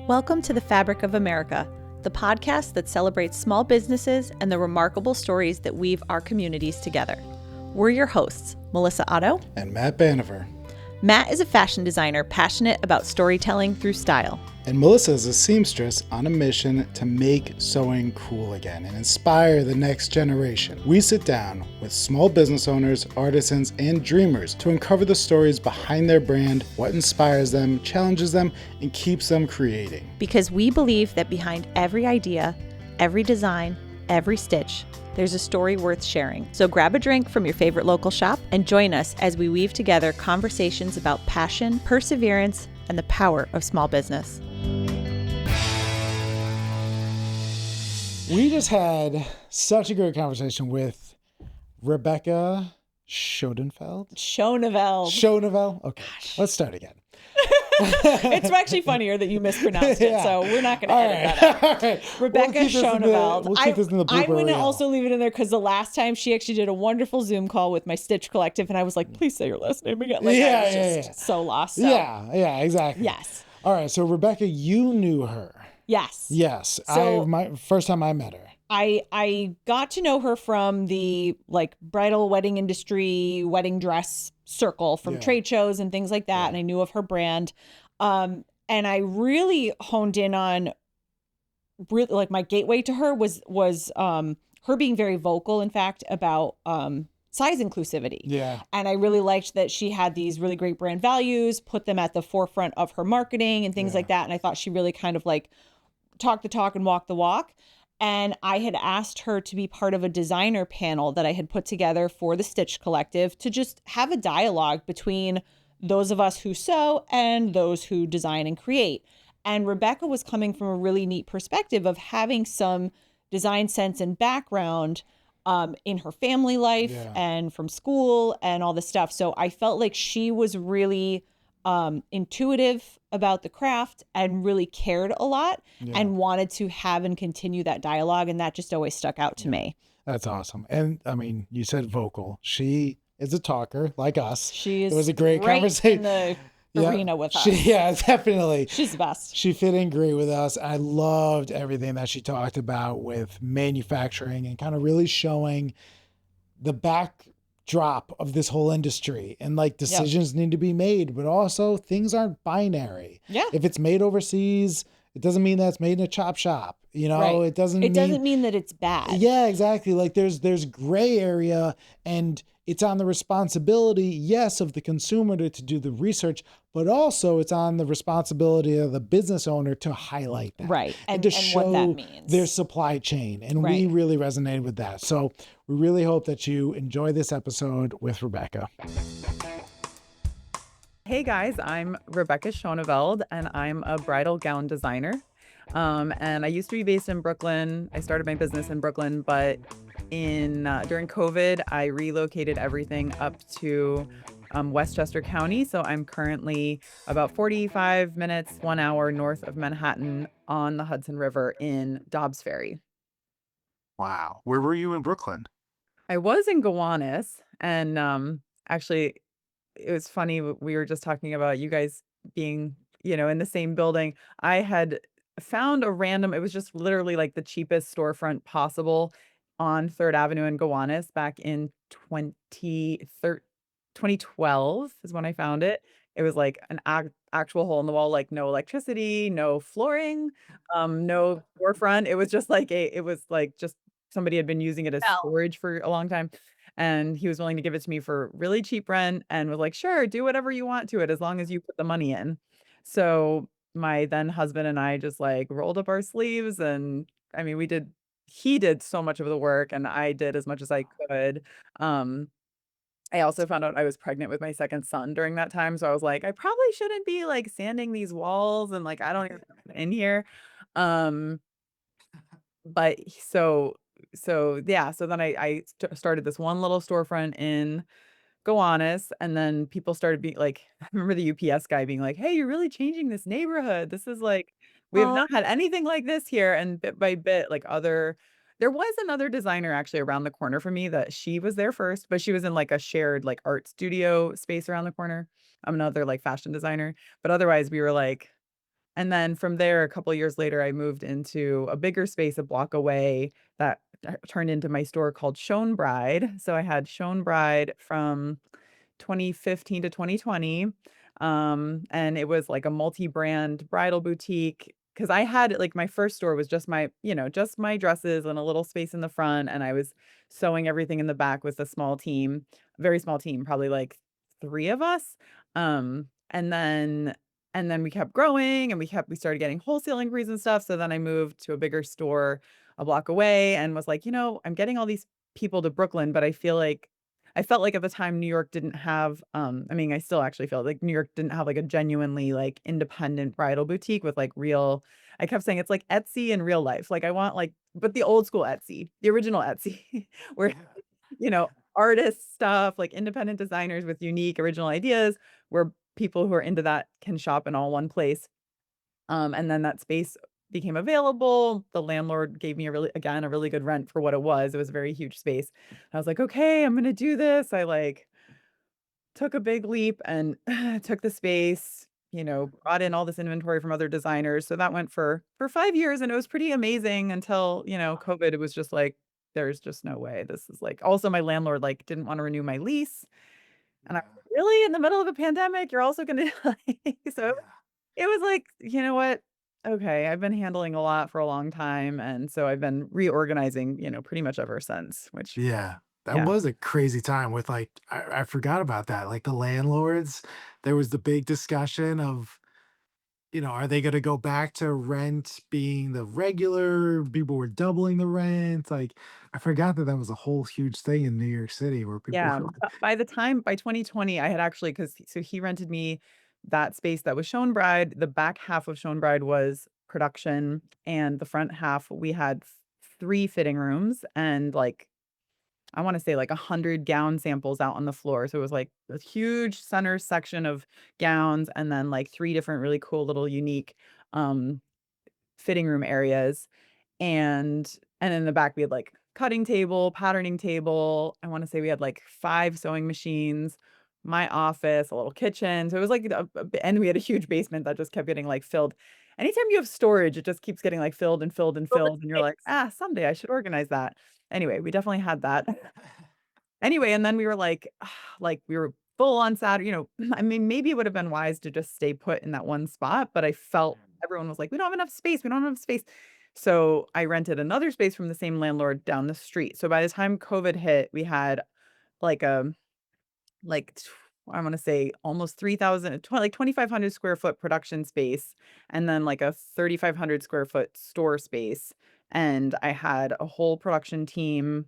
Welcome to the Fabric of America, the podcast that celebrates small businesses and the remarkable stories that weave our communities together. We're your hosts, Melissa Otto and Matt Banover. Matt is a fashion designer passionate about storytelling through style. And Melissa is a seamstress on a mission to make sewing cool again and inspire the next generation. We sit down with small business owners, artisans, and dreamers to uncover the stories behind their brand, what inspires them, challenges them, and keeps them creating. Because we believe that behind every idea, every design, every stitch, there's a story worth sharing. So grab a drink from your favorite local shop and join us as we weave together conversations about passion, perseverance, and the power of small business. We just had such a great conversation with Rebecca Schoneveld. Schoneveld. Okay, let's start again. It's actually funnier that you mispronounced it, so we're not going to edit that out. Right. Rebecca Schoneveld. We'll keep this in the blooper I'm going to reel. also leave it in there because the last time she actually did a wonderful Zoom call with my Stitch Collective, and I was like, please say your last name again. Like, I was just so lost. So. Yeah, exactly. Yes. All right, so Rebecca, you knew her. Yes. So, my first time I met her. I got to know her from the bridal wedding industry, wedding dress circle from trade shows and things like that. And I knew of her brand. And I really honed in on my gateway to her was her being very vocal, in fact, about size inclusivity. Yeah. And I really liked that she had these really great brand values, put them at the forefront of her marketing and things like that. And I thought she really kind of talk the talk and walk the walk. And I had asked her to be part of a designer panel that I had put together for the Stitch Collective to just have a dialogue between those of us who sew and those who design and create. And Rebecca was coming from a really neat perspective of having some design sense and background in her family life and from school and all this stuff. So I felt like she was really intuitive about the craft and really cared a lot and wanted to have and continue that dialogue. And that just always stuck out to me. That's awesome. And I mean, you said vocal. She is a talker like us. She is. It was a great conversation. In the arena with us. Definitely. She's the best. She fit in great with us. I loved everything that she talked about with manufacturing and kind of really showing the backdrop of this whole industry and decisions need to be made, but also things aren't binary. Yeah. If it's made overseas, it doesn't mean that's made in a chop shop. It doesn't mean that it's bad. Yeah, exactly. There's gray area, and it's on the responsibility, yes, of the consumer to do the research, but also it's on the responsibility of the business owner to highlight that. Right. And to show what that means. Their supply chain. And we really resonated with that. So we really hope that you enjoy this episode with Rebecca. Hey guys, I'm Rebecca Schoneveld and I'm a bridal gown designer. And I used to be based in Brooklyn. I started my business in Brooklyn, but during COVID, I relocated everything up to Westchester County. So I'm currently about 45 minutes, 1 hour north of Manhattan on the Hudson River in Dobbs Ferry. Wow. Where were you in Brooklyn? I was in Gowanus, and actually, it was funny. We were just talking about you guys being, in the same building. I had found it was just literally the cheapest storefront possible on 3rd Avenue in Gowanus back in 2012 is when I found it. It was an actual hole in the wall, no electricity, no flooring, no storefront. It was just just somebody had been using it as storage for a long time. And he was willing to give it to me for really cheap rent and was like, sure, do whatever you want to it as long as you put the money in. So my then husband and I just rolled up our sleeves, and I mean, he did so much of the work and I did as much as I could. I also found out I was pregnant with my second son during that time. So I was like, I probably shouldn't be sanding these walls and I don't even in here. But so then I started this one little storefront in Gowanus, and then people started being I remember the UPS guy being like, hey, you're really changing this neighborhood. This is we have not had anything like this here. And bit by bit, there was another designer actually around the corner from me that she was there first, but she was in a shared art studio space around the corner. I'm another fashion designer, but otherwise we were And then from there, a couple years later, I moved into a bigger space a block away that turned into my store called Schonbride. So I had Schonbride from 2015 to 2020. And it was like a multi-brand bridal boutique because I had like my first store was just my, just my dresses and a little space in the front. And I was sewing everything in the back with a small team, very small team, probably like three of us. And then we kept growing and we started getting wholesale inquiries and stuff. So then I moved to a bigger store a block away and was like, I'm getting all these people to Brooklyn, but I felt like at the time New York didn't have, I mean, I still actually feel like New York didn't have like a genuinely like independent bridal boutique with like real, I kept saying it's like Etsy in real life. Like I want like, but the old school Etsy, the original Etsy, where, artist stuff, like independent designers with unique original ideas, where people who are into that can shop in all one place. And then that space became available. The landlord gave me a really good rent for what it was. It was a very huge space. I was like, okay, I'm gonna do this. I like took a big leap and took the space, brought in all this inventory from other designers. So that went for 5 years and it was pretty amazing until, COVID. It was just like, there's just no way. This is like also my landlord like didn't want to renew my lease. And I really in the middle of a pandemic, you're also gonna like so it was like, you know what? Okay, I've been handling a lot for a long time, and so I've been reorganizing, pretty much ever since, which Yeah, that yeah. was a crazy time with, like I forgot about that, like, the landlords, there was the big discussion of, are they gonna go back to rent being the regular people were doubling the rent, like, I forgot that that was a whole huge thing in New York City where people Yeah, were by 2020, I had actually because so he rented me that space that was Schonbride. The back half of Schonbride was production, and the front half, we had 3 fitting rooms and, like, I wanna say, like, 100 gown samples out on the floor, so it was, like, a huge center section of gowns and then, like, 3 different really cool little unique, um, fitting room areas, and in the back, we had, like, cutting table, patterning table, I wanna say we had, like, 5 sewing machines, my office, a little kitchen, so it was, like, and we had a huge basement that just kept getting, like, filled. Anytime you have storage, it just keeps getting, like, filled and filled and filled, and you're like, "Ah, someday I should organize that." Anyway, we definitely had that. Anyway, and then we were like, like, we were full on Saturday, I mean, maybe it would have been wise to just stay put in that one spot, but I felt everyone was like, "We don't have enough space, we don't have enough space." So, I rented another space from the same landlord down the street. So, by the time COVID hit, we had like a like t I wanna say almost 3,000 like 2,500 square foot production space, and then like a 3,500 square foot store space, and I had a whole production team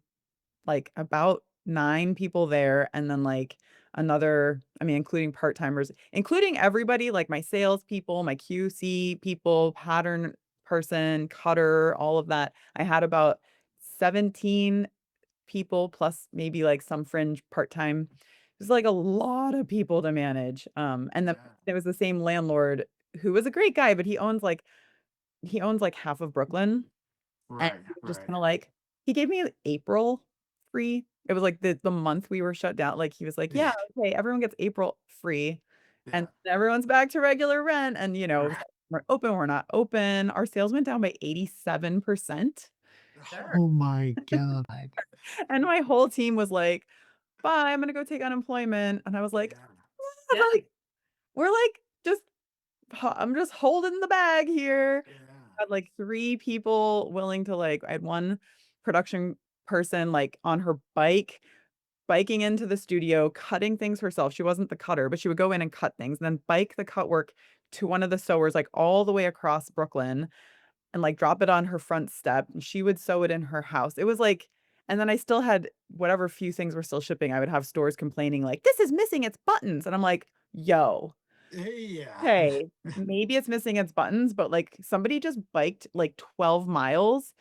like, about 9 people there, and then, like, another I mean, including part-timers, including everybody, like, my salespeople, my QC people, pattern person, cutter, all of that. I had about 17 people plus maybe, like, some fringe part-time. It was, like, a lot of people to manage, and then there was the same landlord who was a great guy, but he owns, like, half of Brooklyn. And Right, he was just right. kinda like he gave me April free. It was like the month we were shut down, like, he was like, "Yeah, Yeah, okay, everyone gets April free, and yeah, everyone's back to regular rent," and, right. we're open, we're not open. Our sales went down by 87%. Oh my god. And my whole team was like, "Bye, I'm gonna go take unemployment," and I was like, Yeah, like, we're, like, just I'm just holding the bag here. yeah. Had, like, 3 people willing to, like I had 1 production person, like, on her bike, biking into the studio, cutting things herself. She wasn't the cutter, but she would go in and cut things, and then bike the cut work to one of the sewers, like, all the way across Brooklyn and, like, drop it on her front step, and she would sew it in her house. It was like and then I still had whatever few things were still shipping, I would have stores complaining like, "This is missing its buttons," and I'm like, "Yo, Yeah. hey, maybe it's missing its buttons, but, like, somebody just biked, like, 12 miles,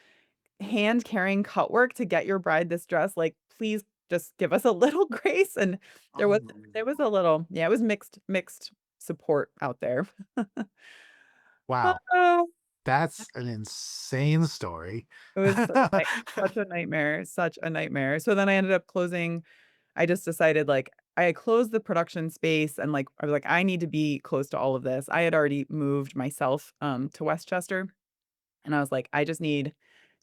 hand carrying cut work to get your bride this dress, like, please just give us a little grace," and there was a Unbelievable. little yeah, it was mixed support out there. Wow, Oh, that's an insane story. it was such a nightmare, such a nightmare. So then I ended up closing I just decided, like, I had closed the production space and, like, I was like, "I need to be close to all of this." I had already moved myself, to Westchester, and I was like, "I just need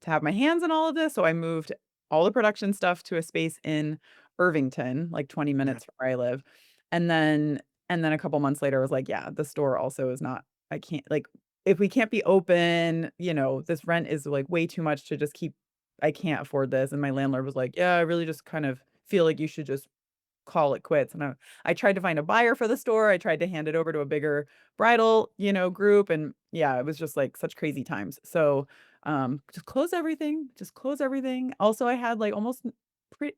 to have my hands on all of this," so I moved all the production stuff to a space in Irvington, like 20 Yeah. minutes from where I live, and then a couple months later, I was like, "Yeah, the store also is not I can't like, if we can't be open, this rent is, like, way too much to just keep I can't afford this," and my landlord was like, "Yeah, I really just kind of feel like you should just call it quits." And I tried to find a buyer for the store. I tried to hand it over to a bigger bridal, group. And yeah, it was just like such crazy times. So just close everything, just close everything. Also, I had like almost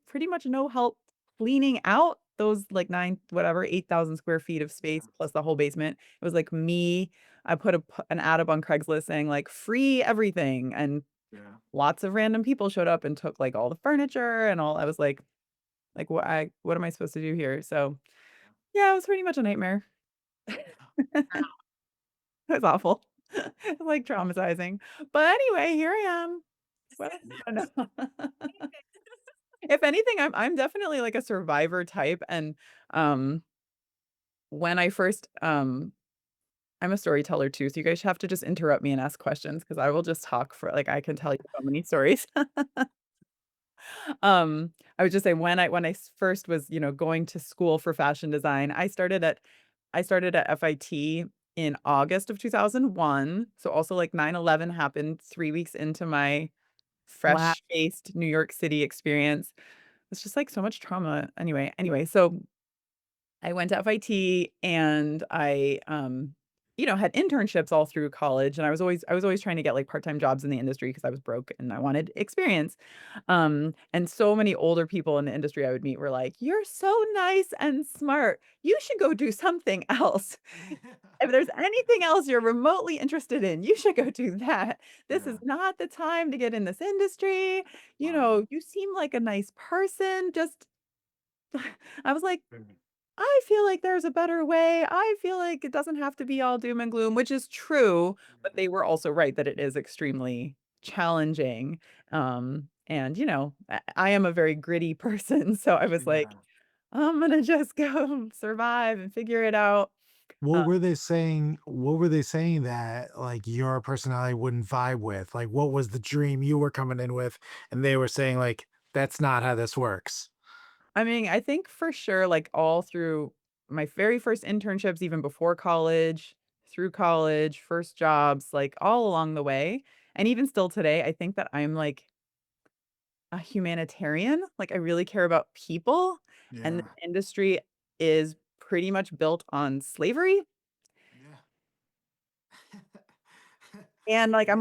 pretty much no help cleaning out those like 8,000 square feet of space plus the whole basement. It was like me. I put an ad up on Craigslist saying like free everything. And Yeah. lots of random people showed up and took like all the furniture and all. I was like, what am I supposed to do here? So, yeah, it was pretty much a nightmare. It was awful. Like, traumatizing. But anyway, here I am. What else do you wanna know? If anything, I'm definitely, like, a survivor type, and, um, when I first, I'm a storyteller too, so you guys have to just interrupt me and ask questions because I will just talk for like, I can tell you so many stories. I would just say when I first was, going to school for fashion design, I started at FIT in August of 2001. So also like 9/11 happened 3 weeks into my Wow. fresh-faced New York City experience. It's just like so much trauma. Anyway, so I went to FIT and I had internships all through college, and I was always trying to get like part-time jobs in the industry because I was broke and I wanted experience. And so many older people in the industry I would meet were like, "You're so nice and smart. You should go do something else. If there's anything else you're remotely interested in, you should go do that. This is Yeah. not the time to get in this industry. Wow. You seem like a nice person. Just" I was like, Mhm. I feel like there's a better way. I feel like it doesn't have to be all doom and gloom, which is true, but they were also right that it is extremely challenging. And I am a very gritty person, so I was like, Yeah. I'm gonna just go survive and figure it out. Uh, What were they saying that, like, your personality wouldn't vibe with? Like, what was the dream you were coming in with, and they were saying, like, "That's not how this works." I mean, I think for sure, like all through my very first internships, even before college, through college, first jobs, like all along the way, and even still today, I think that I'm like a humanitarian, like, I really care about people, and the Yeah. industry is pretty much built on slavery, Yeah. and, like, Yeah.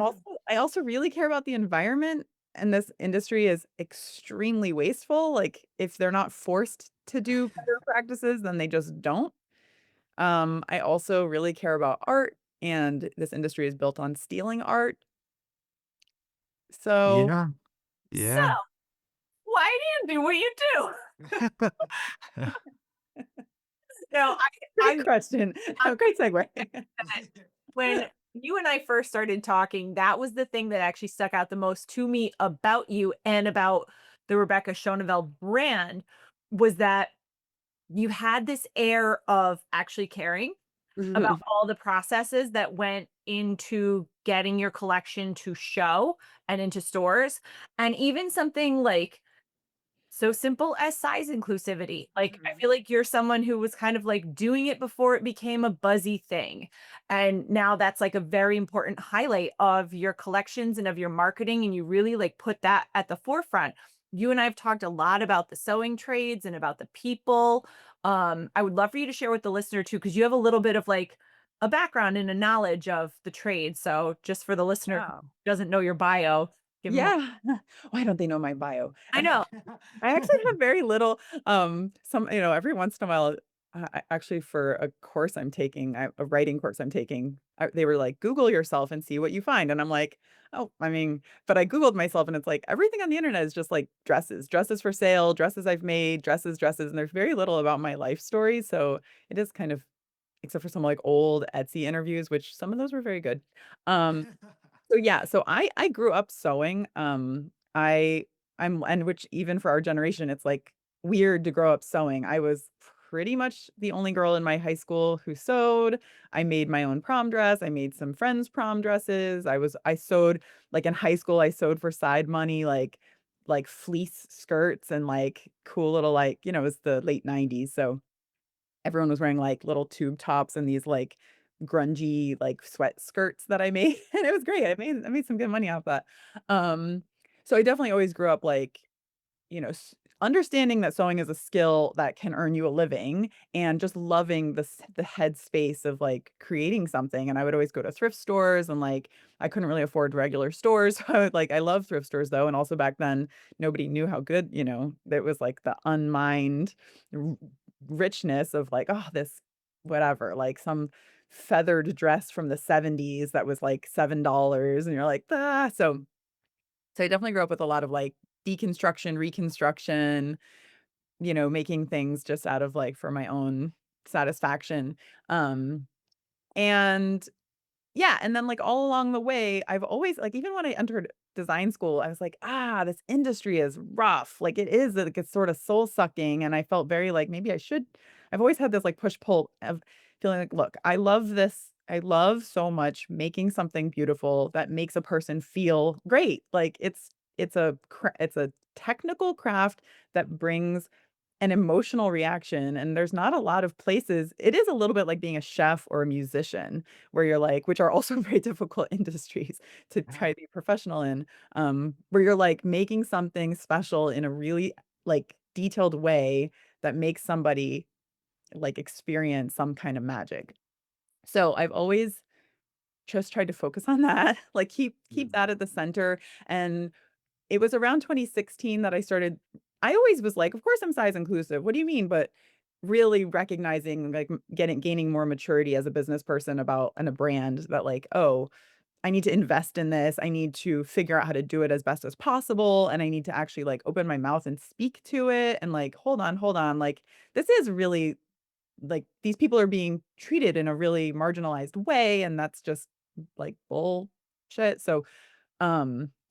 I also really care about the environment, and this industry is extremely wasteful, like, if they're not forced to do better practices, then they just don't. I also really care about art, and this industry is built on stealing art, so Yeah. So, Yeah. why do you do what you do? No, great I'm question. I'm Great segue. that when you and I first started talking, that was the thing that actually stuck out the most to me about you and about the Rebecca Schoneveld brand was that you had this air of actually caring about Mhm. all the processes that went into getting your collection to show and into stores. And even something like so simple as size inclusivity. Like, I Mhm. feel like you're someone who was kind of like doing it before it became a buzzy thing. And now that's like a very important highlight of your collections and of your marketing. And you really like put that at the forefront. You and I have talked a lot about the sewing trades and about the people. I would love for you to share with the listener too, because you have a little bit of like a background and a knowledge of the trade. So just for the listener who Yeah. doesn't know your bio, give them a Yeah. Why don't they know my bio? I know. I actually have very little, every once in a while, actually for a course I'm taking, a writing course I'm taking, they were like, Google yourself and see what you find. And I'm like, oh, I mean, but I Googled myself and it's like everything on the internet is just like dresses for sale, dresses I've made, dresses. And there's very little about my life story. So it is kind of, except for some like old Etsy interviews, which some of those were very good. Um, so yeah, so I grew up sewing, I'm and which even for our generation, it's like weird to grow up sewing. I was pretty much the only girl in my high school who sewed. I made my own prom dress. I made some friends' prom dresses. I sewed like in high school, I sewed for side money, like fleece skirts and like cool little like, it was the late 90s. So everyone was wearing like little tube tops and these like grungy like sweat skirts that I made. And it was great. I made some good money off that. Um so I definitely always grew up like understanding that sewing is a skill that can earn you a living and just loving the headspace of like creating something. And I would always go to thrift stores and like I couldn't really afford regular stores. So I love thrift stores though. And also back then nobody knew how good, it was like the unmined r- richness of like, oh, this whatever, like some feathered dress from the 70s that was like $7 and you're like, ah. So I definitely grew up with a lot of like deconstruction, reconstruction, making things just out of like for my own satisfaction. Um, and yeah, and then, like, all along the way, I've always like, even when I entered design school, I was like, "Ah, this industry is rough." Like, it is, like, it's sorta soul-sucking, and I felt very like, maybe I should I've always had this, like, push-pull of feeling like, "Look, I love this. I love so much making something beautiful that makes a person feel great." Like, it's a technical craft that brings an emotional reaction, and there's not a lot of places it is a little bit like being a chef or a musician, where you're like which are also very difficult industries to try to be professional in, where you're, like, making something special in a really, like, detailed way that makes somebody, like, experience some kind of magic. So, I've always just tried to focus on that, like, keep Mhm. that at the center, and it was around 2016 that I always was like, "Of course I'm size inclusive, what do you mean?" But really recognizing, like, gaining more maturity as a business person about and a brand that like, "Oh, I need to invest in this, I need to figure out how to do it as best as possible, and I need to actually, like, open my mouth and speak to it, and, like, hold on, like, this is really like, these people are being treated in a really marginalized way, and that's just, like, bullshit." So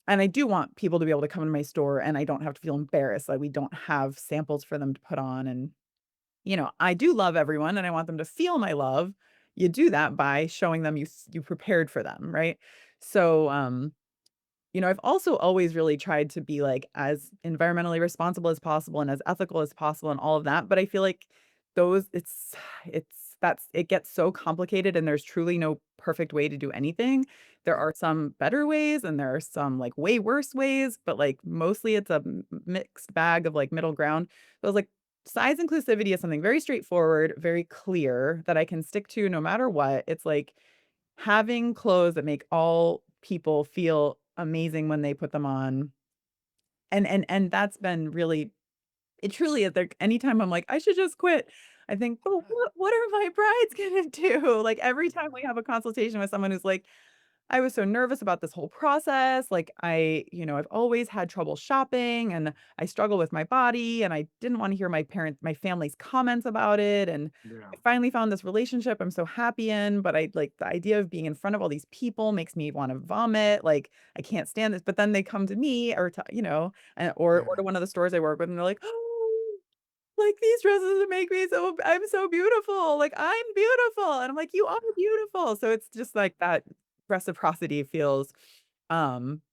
and I do want people to be able to come into my store and I don't have to feel embarrassed, like we don't have samples for them to put on and, I do love everyone and I want them to feel my love. You do that by showing them you prepared for them, right? So, I've also always really tried to be, like, as environmentally responsible as possible and as ethical as possible and all of that, but I feel like those it gets so complicated and there's truly no perfect way to do anything. There are some better ways and there are some, like, way worse ways, but, like, mostly it's a mixed bag of, like, middle ground. So I was like, size inclusivity is something very straightforward, very clear that I can stick to no matter what. It's like having clothes that make all people feel amazing when they put them on, and that's been really it truly is, like, anytime I'm like, "I should just quit," I think, "But what are my brides gonna do?" Like, every time we have a consultation with someone who's like, I was so nervous about this whole process. Like I've always had trouble shopping and I struggle with my body and I didn't want to hear my family's comments about it. And Yeah. I finally found this relationship I'm so happy in, but I like the idea of being in front of all these people makes me want to vomit. Like I can't stand this. But then they come to me or or Yeah. to one of the stores I work with and they're like, "Oh, like, these dresses make me I'm so beautiful, like, I'm beautiful," and I'm like, "You are beautiful," so it's just like that reciprocity feels,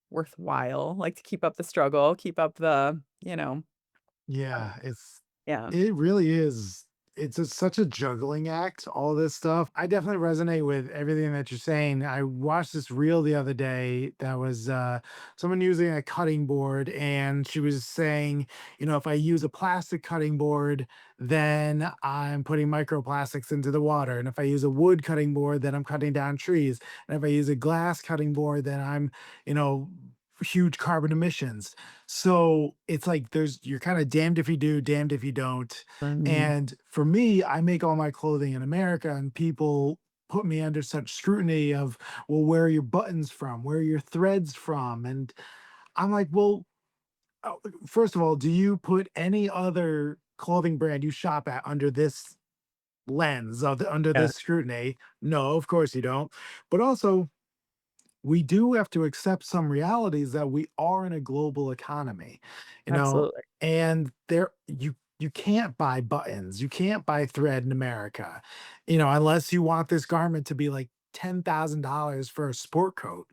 worthwhile, like, to keep up the struggle, keep up the, Yeah, yeah, it really is. It's such a juggling act, all this stuff. I definitely resonate with everything that you're saying. I watched this reel the other day that was someone using a cutting board, and she was saying, if I use a plastic cutting board, then I'm putting microplastics into the water. And if I use a wood cutting board, then I'm cutting down trees. And if I use a glass cutting board, then I'm, you know, huge carbon emissions. So it's like you're kind of damned if you do, damned if you don't. mm, And for me, I make all my clothing in America, and people put me under such scrutiny of, well, where are your buttons from? Where are your threads from? And I'm like, well, first of all, do you put any other clothing brand you shop at under this lens under yeah, this scrutiny? No, of course you don't. But also, we do have to accept some realities that we are in a global economy, you know, absolutely. and there you can't buy buttons, you can't buy thread in America, unless you want this garment to be like $10,000 for a sport coat,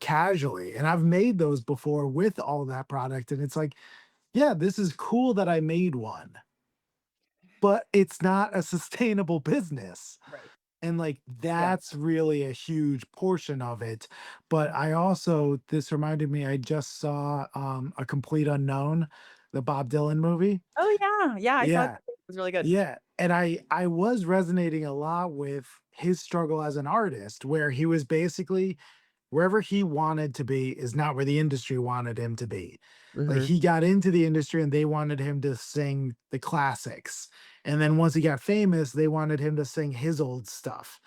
casually. And I've made those before with all that product. And it's like, yeah, this is cool that I made one, but it's not a sustainable business. Right. And like Yeah. that's really a huge portion of it. But I also, this reminded me, I just saw A Complete Unknown, the Bob Dylan movie. Oh, yeah. Yeah, I saw it. Yeah. It was really good. Yeah, and I was resonating a lot with his struggle as an artist, where he was basically wherever he wanted to be is not where the industry wanted him to be. Like Mhm. he got into the industry and they wanted him to sing the classics. And then once he got famous, they wanted him to sing his old stuff.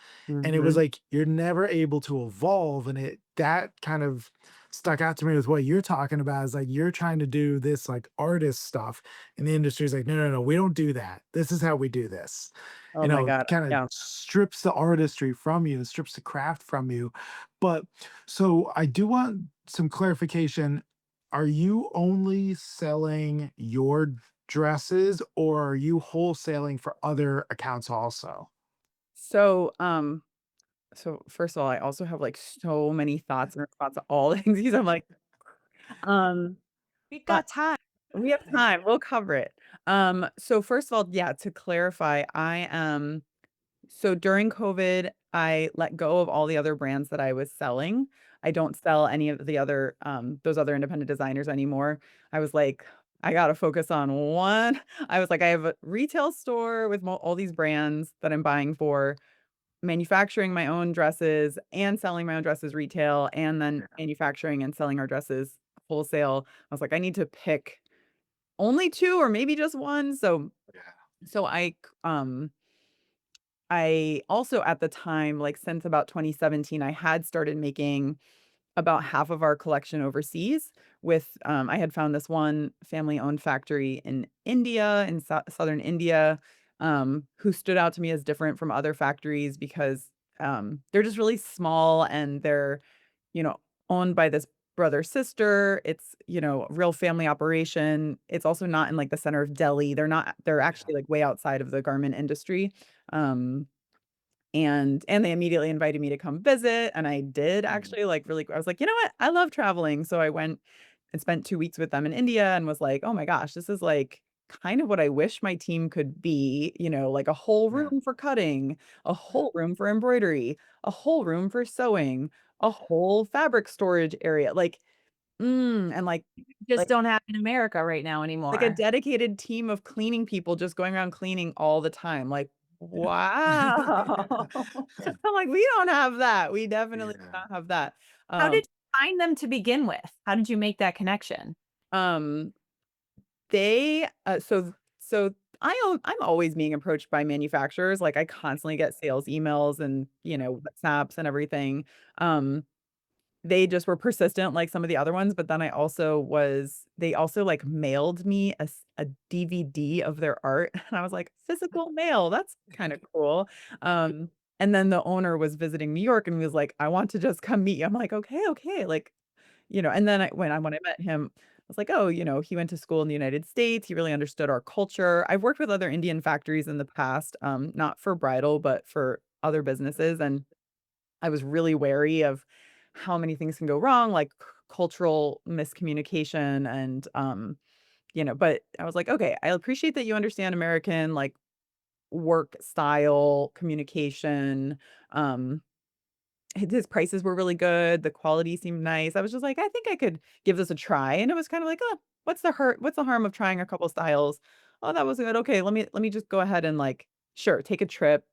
And it was Mhm. like you're never able to evolve. And it that kind of stuck out to me with what you're talking about is like you're trying to do this like artist stuff. And the industry's like, no, no, no, we don't do that. This is how we do this. Oh my god. Kind of Yeah. strips the artistry from you, strips the craft from you. But so I do want some clarification. Are you only selling your dresses or are you wholesaling for other accounts also? So, so first of all, I also have, like, so many thoughts in response to all the things I'm like, um, We've but got time. we have time, we'll cover it. So first of all, yeah, to clarify, I am so during COVID, I let go of all the other brands that I was selling. I don't sell any of the other, those other independent designers anymore. I was like, I gotta focus on one. I was like, I have a retail store with all these brands that I'm buying for, manufacturing my own dresses and selling my own dresses retail, and then manufacturing and selling our dresses wholesale. I was like, I need to pick only 2 or maybe just 1. So I also at the time, like since about 2017, I had started making about half of our collection overseas with I had found this one family-owned factory in India, in southern India, who stood out to me as different from other factories because they're just really small and they're, you know, owned by this brother sister. It's, a real family operation. It's also not in like the center of Delhi. They're Yeah. actually like way outside of the garment industry. Um and they immediately invited me to come visit, and I did Mm. actually, like, really I was like, "You know what? I love traveling." So I went and spent 2 weeks with them in India and was like, "Oh my gosh, this is, like, kind of what I wish my team could be," like a whole Yeah. room for cutting, a whole room for embroidery, a whole room for sewing, a whole fabric storage area, and, Just like don't have in America right now like a anymore. dedicated team of cleaning people just going around cleaning all the time, like, wow. I'm like, "We don't have that. We definitely do Yeah. not have that." How Um, did you find them to begin with? How did you make that connection? um, they, so I'm always being approached by manufacturers, like, I constantly get sales emails and, WhatsApps and everything. Um They just were persistent like some of the other ones, but then they also, like, mailed me a DVD of their art, and I was like, "Physical mail, that's kinda cool." And then the owner was visiting New York and was like, "I want to just come meet you." I'm like, "Okay, okay," and then when I met him, I was like, "Oh, he went to school in the United States, he really understood our culture." I've worked with other Indian factories in the past, not for bridal, but for other businesses, and I was really wary of how many things can go wrong, like cultural miscommunication and but I was like, "Okay, I appreciate that you understand American like work style, communication." Um his prices were really good, the quality seemed nice. I was just like, "I think I could give this a try," and it was kinda like, "Oh, what's the harm of trying a couple styles? Oh, that was good. Okay, let me just go ahead and, like, sure, take a trip,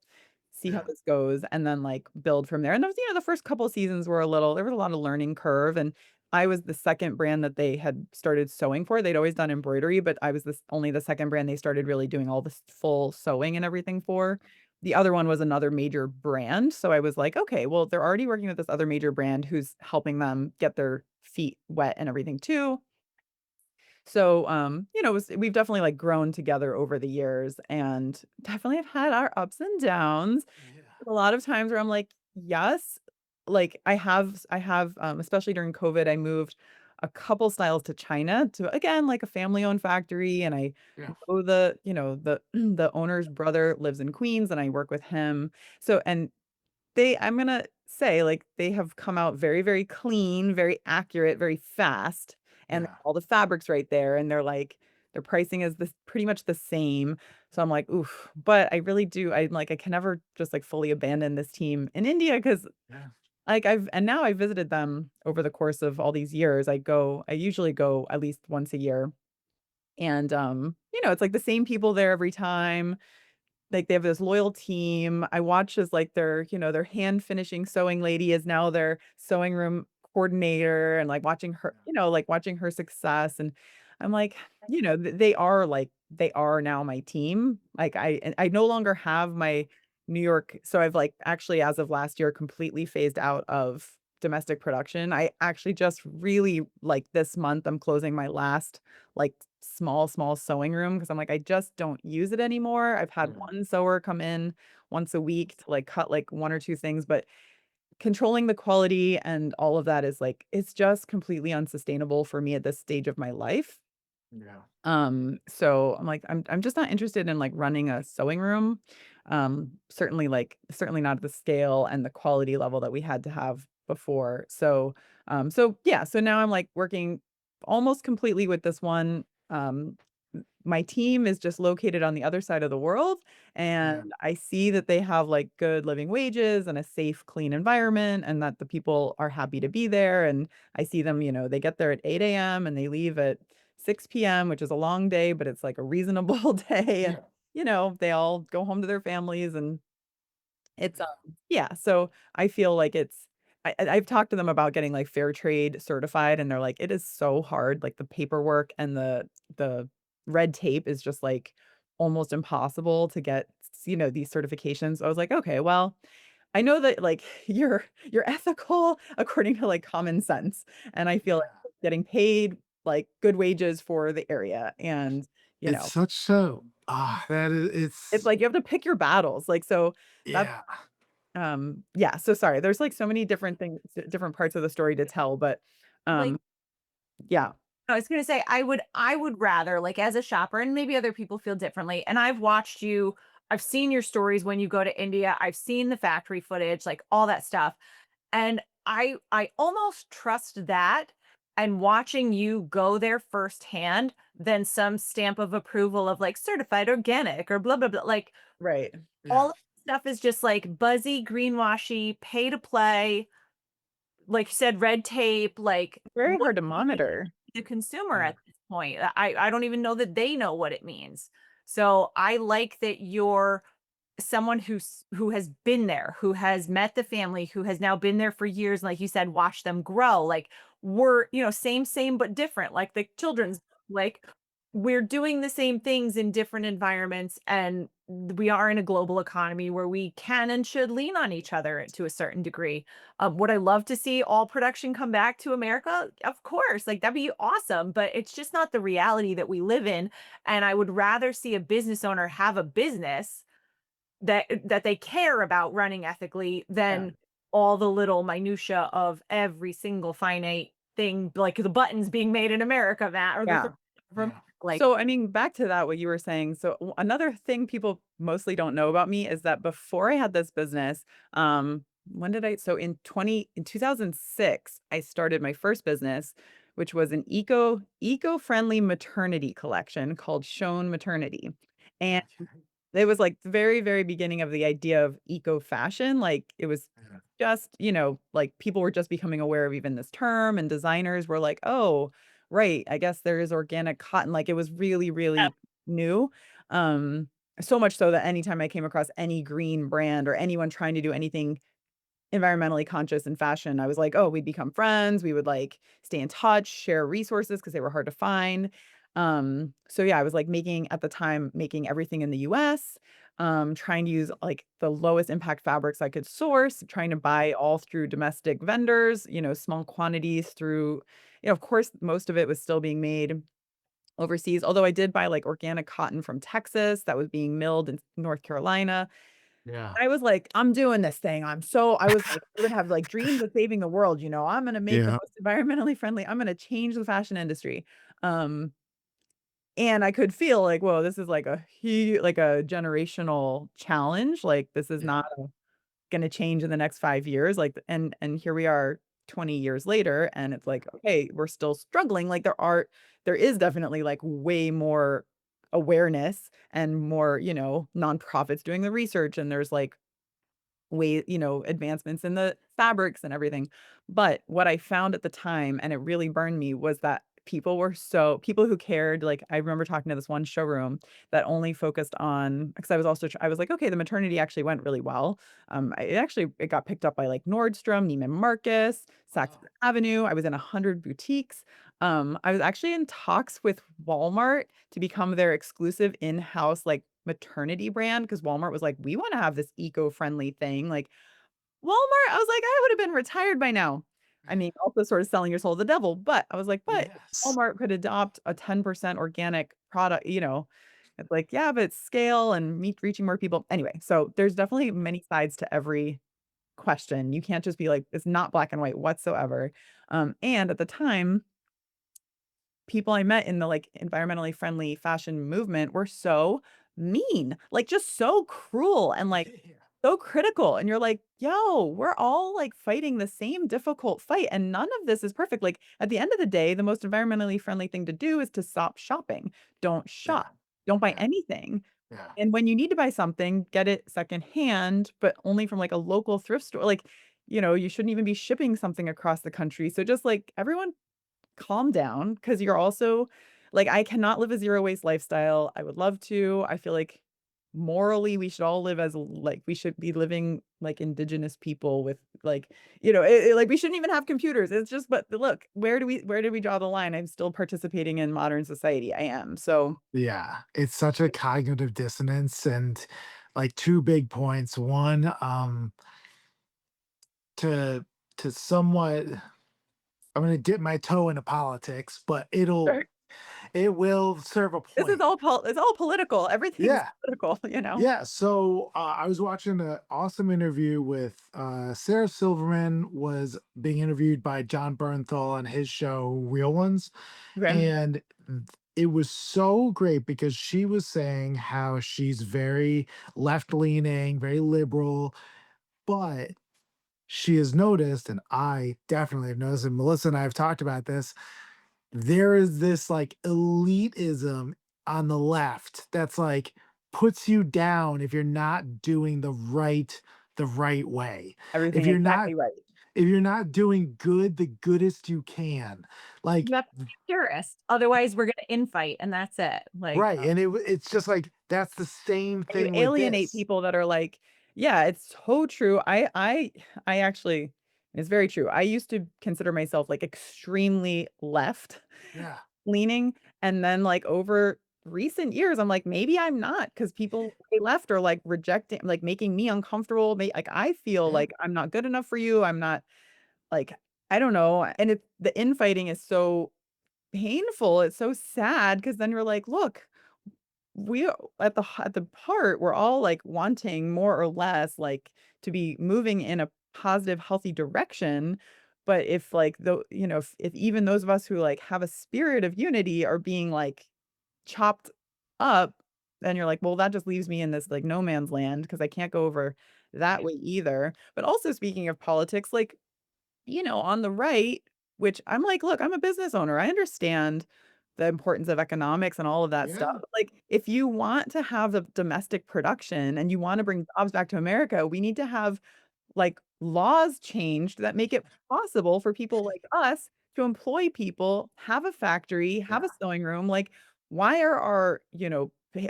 see how Yeah. this goes, and then, like, build from there." And those the first couple seasons were there was a lot of learning curve, and I was the 2nd brand that they had started sewing for. They'd always done embroidery, but I was only the 2nd brand they started really doing all this full sewing and everything for. The other one was another major brand, so I was like, "Okay, well, they're already working with this other major brand who's helping them get their feet wet and everything too." So, we've definitely, like, grown together over the years and definitely have had our ups and downs. Yeah. A lot of times where I'm like, "Yes." Like, I have, especially during COVID, I moved a couple styles to China to, again, like a family-owned factory, and I Yeah. know the, the owner's brother lives in Queens, and I work with him. So, and I'm gonna say, like, they have come out very, very clean, very accurate, very fast, and Yeah. all the fabrics right there, and they're like their pricing is this pretty much the same. So I'm like, "Oof," but I really do I'm like, I can never just, like, fully abandon this team in India because, Yeah. like, now I visited them over the course of all these years. I usually go at least once a year, and, it's like the same people there every time. Like, they have this loyal team. I watch as, like, their hand finishing sewing lady is now their sewing room coordinator, and, like, watching her success, and I'm like, they are now my team. Like, I no longer have my New York, so I've, like, actually, as of last year, completely phased out of domestic production. I actually just really, like, this month, I'm closing my last, like, small sewing room because 'cause I'm like, I just don't use it anymore. I've had Mhm. one sewer come in once a week to, like, cut, like, 1 or 2 things, but controlling the quality and all of that is, like, it's just completely unsustainable for me at this stage of my life. Yeah. So I'm like, I'm just not interested in, like, running a sewing room. Certainly not at the scale and the quality level that we had to have before. So yeah, so now I'm, like, working almost completely with this one. My team is just located on the other side of the world, and Yeah. I see that they have, like, good living wages and a safe, clean environment, and that the people are happy to be there, and I see them, they get there at 8 a.m. and they leave at 6 p.m., which is a long day, but it's, like, a reasonable day, and, Yeah. they all go home to their families, and it's, Yeah. yeah, so I feel like I've talked to them about getting, like, fair trade certified, and they're like, "It is so hard." Like, the paperwork and the red tape is just, like, almost impossible to get, these certifications. I was like, "Okay, well, I know that, like, you're ethical according to, like, common sense, and I feel like Yeah. getting paid, like, good wages for the area, and, you It's know, such a that is it's it's like you have to pick your battles." Like, so that's yeah. yeah, so sorry, there's, like, so many different things, different parts of the story to tell, but, Like, um, yeah. I was gonna say, I would rather, like, as a shopper, and maybe other people feel differently, and I've seen your stories when you go to India, I've seen the factory footage, like, all that stuff, and I almost trust that and watching you go there firsthand than some stamp of approval of, like, certified organic or blah, blah, blah, like, Right. all Yeah. of the stuff is just, like, buzzy, greenwashy, pay to play, like you said, red tape, like, Very what hard to monitor. the consumer Yeah. at this point. I don't even know that they know what it means. So I like that you're someone who has been there, who has met the family, who has now been there for years, like you said, watch them grow. Like we're, same but different, like the children's like we're doing the same things in different environments and we are in a global economy where we can and should lean on each other to a certain degree. Would I love to see all production come back to America? Of course, like that'd be awesome, but it's just not the reality that we live in. And I would rather see a business owner have a business that they care about running ethically Yeah. than all the little minutia of every single finite thing, like the buttons being made in America, that or the Yeah. from Yeah. like So, I mean, back to that, what you were saying. So, another thing people mostly don't know about me is that before I had this business, when did I? So in 2006, I started my first business, which was an eco-friendly maternity collection called Shown Maternity. And Okay. it was, like, the very, very beginning of the idea of eco fashion, like, it was Yeah. just, like, people were just becoming aware of even this term, and designers were like, "Oh, right, I guess there is organic cotton," like, it was really, yeah, really new, so much so that anytime I came across any green brand or anyone trying to do anything environmentally conscious in fashion, I was like, "Oh, we'd become friends, we would, like, stay in touch, share resources because they were hard to find." So yeah, I was, like, at the time, making everything in the US, trying to use, like, the lowest impact fabrics I could source, trying to buy all through domestic vendors, small quantities through of course, most of it was still being made overseas, although I did buy, like, organic cotton from Texas that was being milled in North Carolina. Yeah. I was like, "I'm doing this thing. I was like, I would have, like, dreams of saving the world, you know? I'm gonna make the Yeah. most environmentally friendly I'm gonna change the fashion industry." Um, and I could feel like, "Whoa, this is like like a generational challenge, like, this is Yeah. not gonna change in the next 5 years, like, and here we are 20 years later, and it's like, okay, we're still struggling, like, there is definitely, like, way more awareness and more, nonprofits doing the research, and there's, like, advancements in the fabrics and everything. But what I found at the time, and it really burned me, was that people who cared, like, I remember talking to this one showroom that only focused on because I was also I was like, "Okay, the maternity actually went really well." It got picked up by, like, Nordstrom, Neiman Marcus, Saks Wow. Avenue. I was in 100 boutiques. I was actually in talks with Walmart to become their exclusive in-house, like, maternity brand because Walmart was like, "We wanna have this eco-friendly thing." Like, Walmart, I was like, "I would've been retired by now." I mean, also sort of selling your soul to the devil, but I was like, "But Yes. Walmart could adopt a 10% organic product," you know? It's like, "Yeah, but it's scale and meet reaching more people." Anyway, so there's definitely many sides to every question. You can't just be like, it's not black and white whatsoever. And at the time people I met in the, like, environmentally friendly fashion movement were so mean, like, just so cruel and, like, Yeah. so critical, and you're like, "Yo, we're all, like, fighting the same difficult fight, and none of this is perfect." Like, at the end of the day, the most environmentally friendly thing to do is to stop shopping. Don't Yeah. shop. Don't buy Yeah. anything, Yeah. and when you need to buy something, get it secondhand, but only from, like, a local thrift store. Like, you shouldn't even be shipping something across the country, so just, like, everyone calm down, because 'cause you're also like, I cannot live a zero waste lifestyle. I would love to. I feel like morally, we should all live as like, we should be living like indigenous people with like, like, we shouldn't even have computers. It's just but look, where do we draw the line? I'm still participating in modern society. I am. So Yeah. It's such a cognitive dissonance and like two big points. One, to somewhat I'm gonna dip my toe into politics, but sure. it will serve a point. It's all political. Everything's Yeah. political, you know? Yeah, so, I was watching an awesome interview with, Sarah Silverman was being interviewed by John Bernthal on his show, Real Ones, Okay. and it was so great because she was saying how she's very left-leaning, very liberal, but she has noticed, and I definitely have noticed, and Melissa and I have talked about this, there is this like elitism on the left that's like puts you down if you're not doing the right way. If Everything you're not exactly right. if you're not doing good the goodest you can. Like You have to be purist. Otherwise, we're gonna infight, and that's it. Like, right, and it's just like that's the same And you thing with alienate this. people that are like yeah, it's so true. I actually it's very true. I used to consider myself, like, extremely left Yeah. leaning, and then, like, over recent years, I'm like, "Maybe I'm not because people way left are, like, rejecting like, making me uncomfortable, like, I feel Yeah. like I'm not good enough for you, I'm not" like, I don't know, and the infighting is so painful, it's so sad because then you're like, "Look, we at the heart, we're all, like, wanting more or less, like, to be moving in a positive, healthy direction, but if, like, if even those of us who, like, have a spirit of unity are being, like, chopped up, then you're like, "Well, that just leaves me in this, like, no man's land because I can't go over that way either." But also speaking of politics, like, on the right, which I'm like, "Look, I'm a business owner. I understand the importance of economics and all of that stuff." Yeah. But, like, if you want to have the domestic production and you wanna bring jobs back to America, we need to have like, laws changed that make it possible for people like us to employ people, have a factory, have Yeah. a sewing room, like, why are our,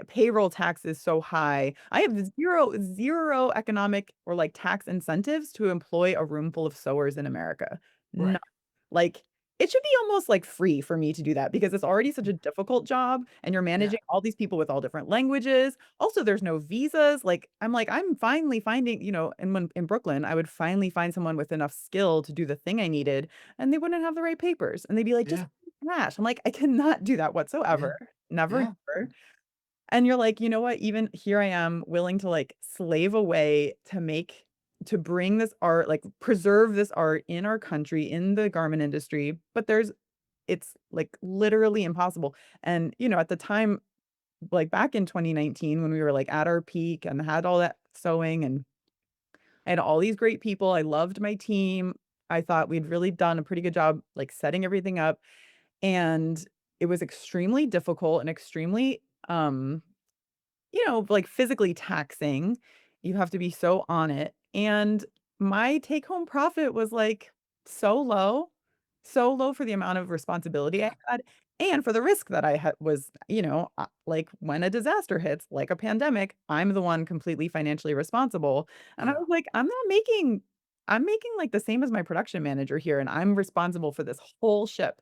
payroll taxes so high? I have zero economic or, like, tax incentives to employ a room full of sewers in America. None. Right. Like, it should be almost, like, free for me to do that because it's already such a difficult job, and you're Yeah. managing all these people with all different languages. Also, there's no visas, like, I'm finally finding and when in Brooklyn, I would finally find someone with enough skill to do the thing I needed, and they wouldn't have the right papers, and they'd be like, "Just Yeah. cash." I'm like, "I cannot do that Yeah. whatsoever. Never, Yeah. never." And you're like, "You know what? Even here I am willing to, like, slave away to bring this art, like, preserve this art in our country, in the garment industry, but it's, like, literally impossible." And, at the time, like, back in 2019 when we were, like, at our peak and had all that sewing, and I had all these great people, I loved my team, I thought we'd really done a pretty good job, like, setting everything up, and it was extremely difficult and extremely, like, physically taxing. You have to be so on it, and my take home profit was, like, so low for the amount of responsibility I had and for the risk that I had was, like, when a disaster hits, like a pandemic, I'm the one completely financially responsible, and I Yeah. was like, I'm making, like, the same as my production manager here, and I'm responsible for this whole ship."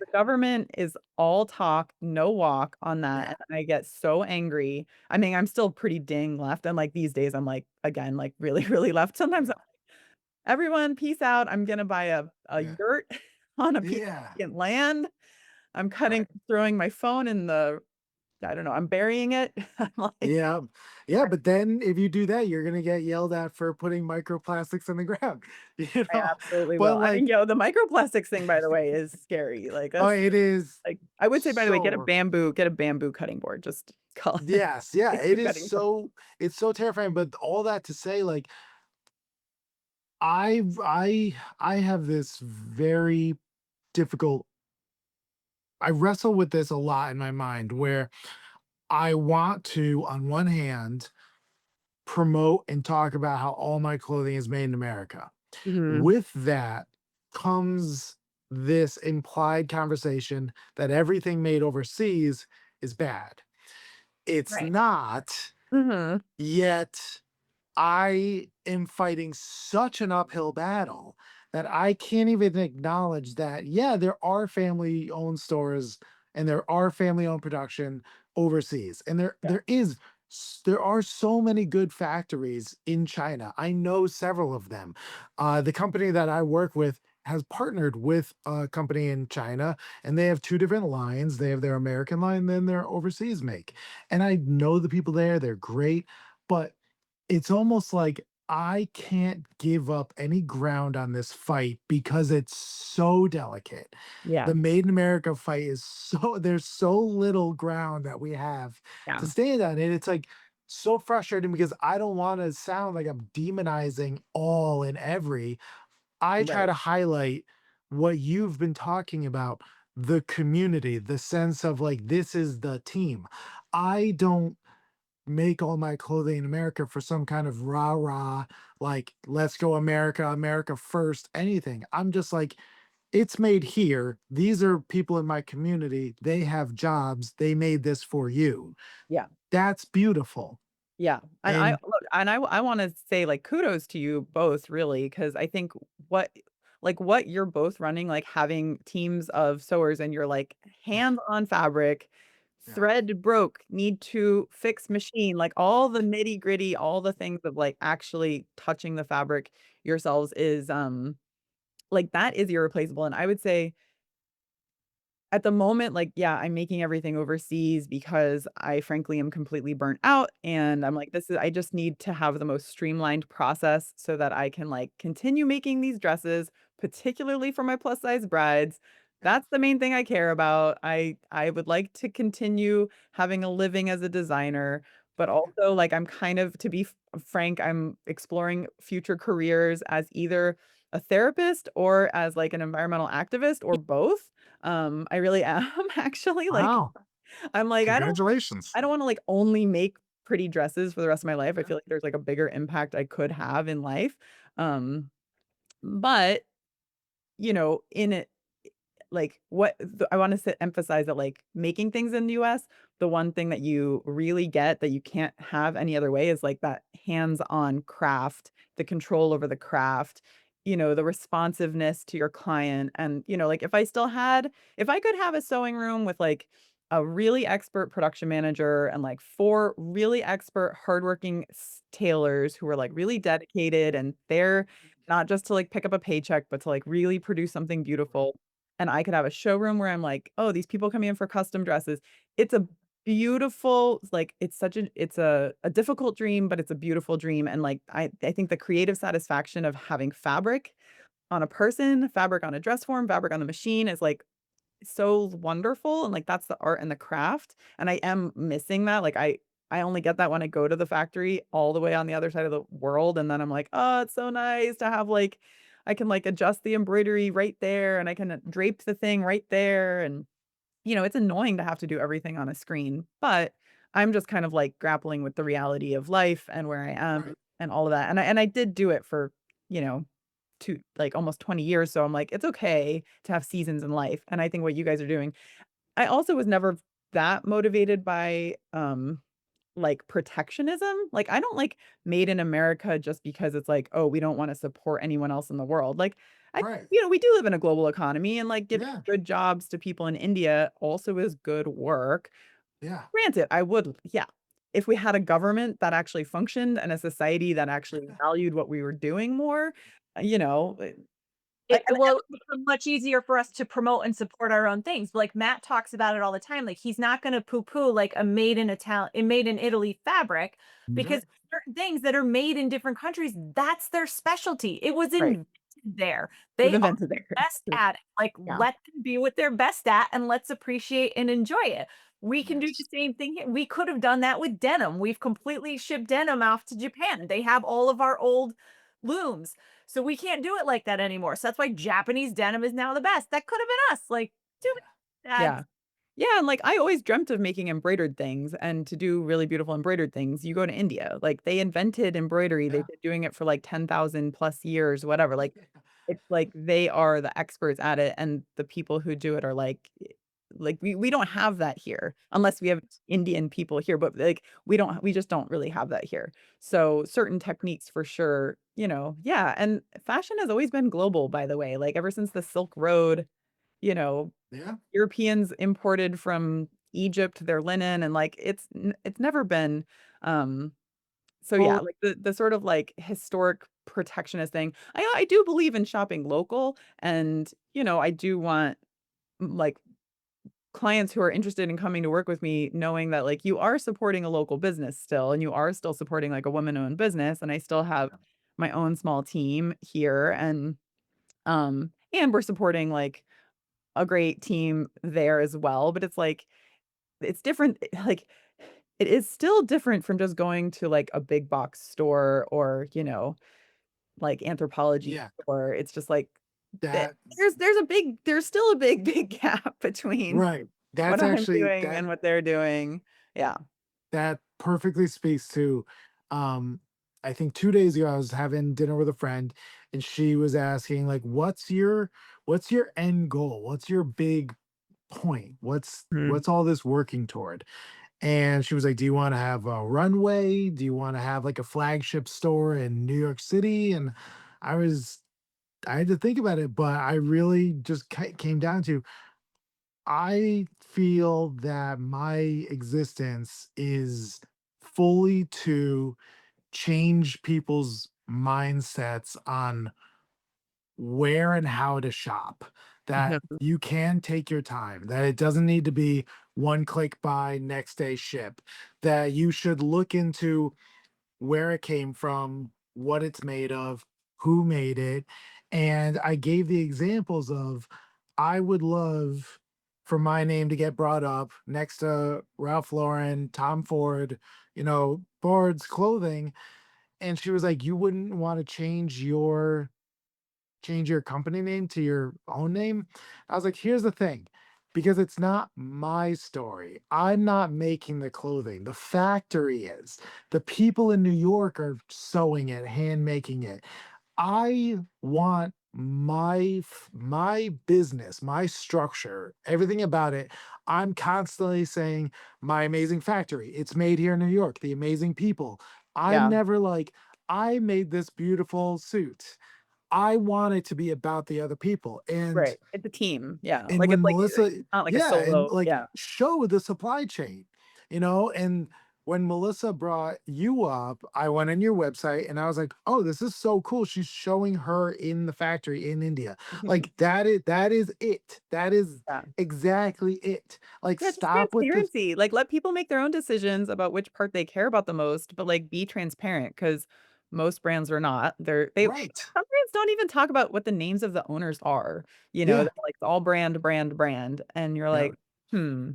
The government is all talk, no walk on that, Yeah. and I get so angry. I mean, I'm still pretty dang left, and, like, these days, I'm, like, again, like, really, really left. Sometimes, Yeah. "Everyone, peace out. I'm gonna buy a Yeah. yurt on a piece of Yeah. vacant land. I'm Right. throwing my phone in the I don't know, I'm burying it." I'm like, Yeah. Yeah, but then if you do that, you're gonna get yelled at for putting microplastics in the ground, you I know? absolutely will. But, I mean, like, the microplastics thing, by the way, is scary. Like, oh, that's it is like I would say, by the way, so get a bamboo cutting board. Just call it yes, yeah, it bamboo is cutting board. it's so terrifying, but all that to say, like, I have this very difficult I wrestle with this a lot in my mind where I want to, on one hand, promote and talk about how all my clothing is made in America. Mhm. With that comes this implied conversation that everything made overseas is bad. It's Right. not, Mhm. yet I am fighting such an uphill battle that I can't even acknowledge that, yeah, there are family owned stores and there are family owned production overseas. And Yeah. there are so many good factories in China. I know several of them. The company that I work with has partnered with a company in China and they have two different lines. They have their American line, then their overseas make. And I know the people there, they're great. But it's almost like I can't give up any ground on this fight because it's so delicate. Yeah. The Made in America fight is so there's so little ground that we have to Yeah. stand on, and it's, like, so frustrating because I don't wanna sound like I'm demonizing all and every. I try Right. to highlight what you've been talking about, the community, the sense of, like, this is the team. I don't make all my clothing in America for some kind of rah-rah, like, let's go America, America first, anything. I'm just like, it's made here. These are people in my community. They have jobs. They made this for you. Yeah. That's beautiful. Yeah, and I And look, and I wanna say, like, kudos to you both really, because I think what you're both running, like, having teams of sewers and you're, like, hands on fabric, yeah. thread broke, need to fix machine, like, all the nitty-gritty, all the things of, like, actually touching the fabric yourselves is, like, that is irreplaceable, and I would say at the moment, like, yeah, I'm making everything overseas because I frankly am completely burnt out and I'm like, I just need to have the most streamlined process so that I can like continue making these dresses, particularly for my plus size brides. Yeah. That's the main thing I care about. I would like to continue having a living as a designer, but also like I'm kind of to be frank, I'm exploring future careers as either a therapist or as like an environmental activist or both. I really am actually, like, Wow. I'm like, Congratulations. I don't wanna, like, only make pretty dresses for the rest of my life. I feel like there's, like, a bigger impact I could have in life. Um, but, in it like, what the I wanna emphasize that, like, making things in the US, the one thing that you really get that you can't have any other way is, like, that hands-on craft, the control over the craft, the responsiveness to your client, and, like, if I could have a sewing room with, like, a really expert production manager and, like, 4 really expert hardworking tailors who are, like, really dedicated and they're not just to, like, pick up a paycheck, but to, like, really produce something beautiful and I could have a showroom where I'm like, "Oh, these people coming in for custom dresses." It's a beautiful, like, it's such a it's a difficult dream, but it's a beautiful dream, and, like, I think the creative satisfaction of having fabric on a person, fabric on a dress form, fabric on the machine is, like, so wonderful, and, like, that's the art and the craft, and I am missing that, like, I only get that when I go to the factory all the way on the other side of the world, and then I'm like, "Oh, it's so nice to have, like I can, like, adjust the embroidery right there, and I can drape the thing right there," and it's annoying to have to do everything on a screen, but I'm just kind of, like, grappling with the reality of life and where I am Right. and all of that, and I did do it for, you know, like, almost 20 years, so I'm like, "It's okay to have seasons in life," and I think what you guys are doing I also was never that motivated by, like, protectionism, like, I don't like Made in America just because it's like, "Oh, we don't wanna support anyone else in the world," like, I Right. we do live in a global economy, and, like, giving Yeah. good jobs to people in India also is good work. Yeah. Granted, I would yeah. If we had a government that actually functioned and a society that actually Yeah. valued what we were doing more, you know, Well, it would become much easier for us to promote and support our own things. Like Matt talks about it all the time. Like he's not going to poo-poo like a made in Italy fabric because Right. certain things that are made in different countries, that's their specialty. It was right, invented there. was They are invented there. best at it. Like Yeah. let them be what they're best at and let's appreciate and enjoy it. We can do the Yes. same thing here. We could have done that with denim. We've completely shipped denim off to Japan. They have all of our old looms. So we can't do it like that anymore. So that's why Japanese denim is now the best. That could have been us. Like, too bad. Yeah. Yeah, and, like, I always dreamt of making embroidered things, and to do really beautiful embroidered things, you go to India. Like, they invented embroidery, they've Yeah. been doing it for, like, 10,000 plus years, whatever, like, it's like they are the experts at it, and the people who do it are like, we don't have that here, unless we have Indian people here, but, like, we just don't really have that here. So, certain techniques for sure, yeah, and fashion has always been global, by the way, like, ever since the Silk Road, you know, Yeah. Europeans imported from Egypt their linen and, like, it's never been, um so, yeah, Well, like, the sort of, like, historic protectionist thing. I do believe in shopping local, and, I do want, like, clients who are interested in coming to work with me knowing that, like, you are supporting a local business still, and you are still supporting, like, a woman-owned business, and I still have my own small team here, and we're supporting, like, a great team there as well, but it's like it's different, like, it is still different from just going to, like, a big box store or, like, Anthropologie yeah. store. It's just like the That there's still a big, big gap between right. what That's I'm actually doing that and what they're doing. Yeah. that perfectly speaks to um I think 2 days ago I was having dinner with a friend and she was asking like what's your end goal? What's your big point? Mm. What's all this working toward? And she was like, "Do you want to have a runway? Do you want to have like a flagship store in New York City?" And I was I had to think about it, but I really just came down to I feel that my existence is fully to change people's mindsets on where and how to shop. That you can take your time, that it doesn't need to be one click buy, next day ship, that you should look into where it came from, what it's made of, who made it. And I gave the examples of I would love for my name to get brought up next to Ralph Lauren, Tom Ford, Ford's clothing. And she was like, you wouldn't want to change your company name to your own name? I was like, here's the thing, because it's not my story. I'm not making the clothing. The factory is. The people in New York are sewing it, hand making it. I want my business, my structure, everything about it. I'm constantly saying my amazing factory. It's made here in New York. The amazing people. I'm Yeah. never like I made this beautiful suit. I want it to be about the other people. And Right. It's a team. Yeah. and Like, when it's like Melissa not like a yeah, and solo like yeah. show the supply chain, and when Melissa brought you up, I went on your website and I was like, "Oh, this is so cool. She's showing her in the factory in India." Like that is it. That is Yeah. exactly it. Like Yeah, just stop with this. transparency. Like, let people make their own decisions about which part they care about the most, but, like, be transparent because most brands are not. Some Right. brands don't even talk about what the names of the owners are, Yeah. they're like, all brand, brand, brand, and you're Yeah. like, "Hmm,